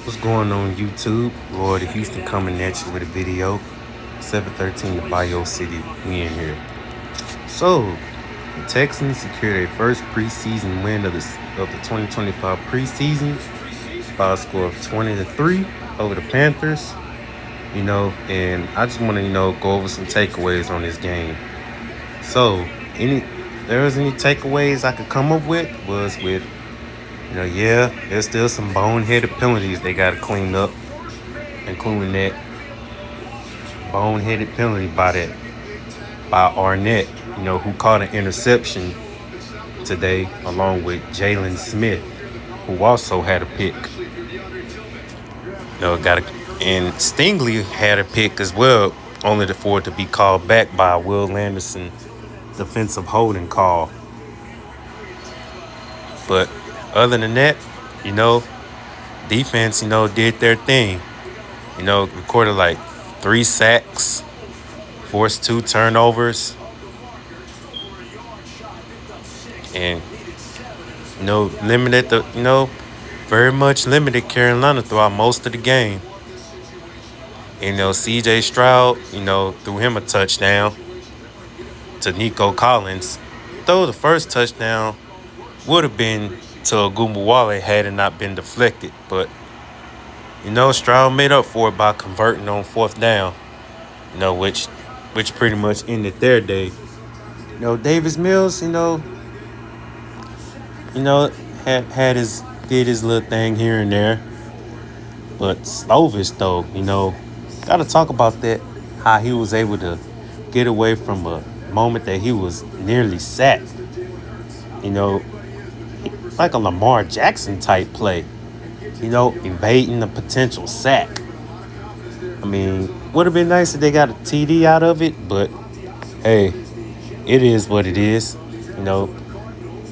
What's going on YouTube? Lord of Houston coming at you with a video. 713 to Bio City. We in here. So, the Texans secured their first preseason win of the 2025 preseason by a score of 20-3 over the Panthers. And I just want to, go over some takeaways on this game. So, if there was any takeaways I could come up with was with there's still some boneheaded penalties they got to clean up, including that boneheaded penalty by Arnett, who caught an interception today, along with Jalen Smith, who also had a pick. And Stingley had a pick as well, only for it to be called back by a Will Anderson defensive holding call. But other than that, defense, did their thing. Recorded like 3 sacks, forced 2 turnovers, and very much limited Carolina throughout most of the game. CJ Stroud, threw him a touchdown to Nico Collins. Though the first touchdown would have been to Ogunbowale had it not been deflected. But, Stroud made up for it by converting on 4th down, which pretty much ended their day. Davis Mills, did his little thing here and there. But Slovis, though, got to talk about that, how he was able to get away from a moment that he was nearly sacked. Like a Lamar Jackson type play, evading a potential sack. Would have been nice if they got a TD out of it, but hey, it is what it is.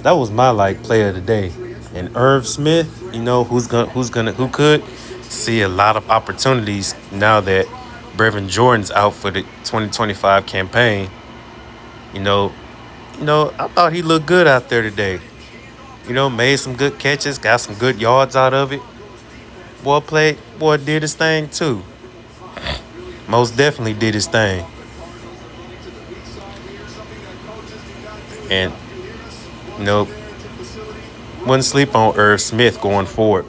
That was my play of the day. And Irv Smith, who could see a lot of opportunities now that Brevin Jordan's out for the 2025 campaign. I thought he looked good out there today. Made some good catches, got some good yards out of it. Boy did his thing too. Most definitely did his thing. And, wouldn't sleep on Irv Smith going forward,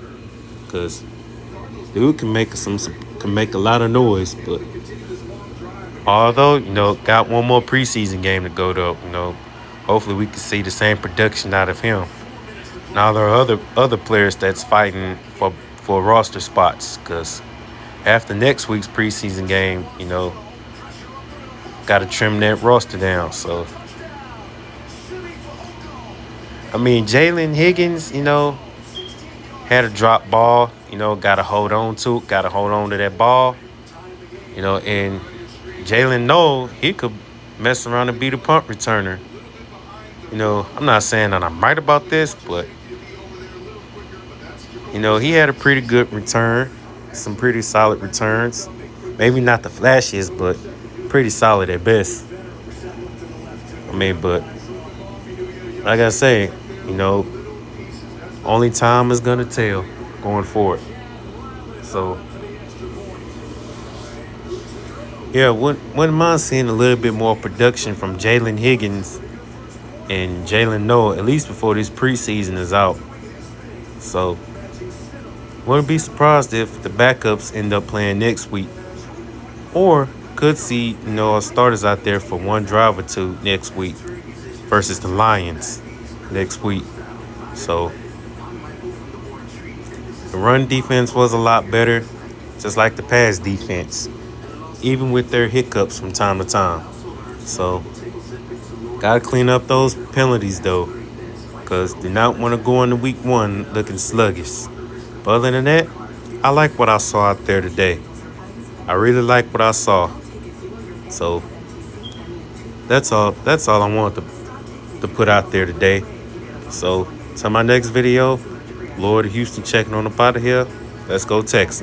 because dude can make a lot of noise. But although, got one more preseason game to go to, hopefully we can see the same production out of him. Now there are other players that's fighting for roster spots, because after next week's preseason game, got to trim that roster down. So, Jalen Higgins, had a drop ball, got to hold on to that ball, and Jalen Noel, he could mess around and be the punt returner. I'm not saying that I'm right about this, but he had a pretty good return, some pretty solid returns. Maybe not the flashiest, but pretty solid at best. But like I say, only time is gonna tell going forward. So yeah, wouldn't mind seeing a little bit more production from Jalen Higgins and Jalen Noel, at least before this preseason is out. So wouldn't be surprised if the backups end up playing next week, or could see our starters out there for one drive or two next week versus the Lions next week. So the run defense was a lot better, just like the pass defense, even with their hiccups from time to time. So gotta clean up those penalties though, because do not want to go into week 1 looking sluggish. But other than that, I like what I saw out there today. I really like what I saw. So that's all I wanted to put out there today. So till my next video, Lord of Houston checking on up out of here. Let's go Texans.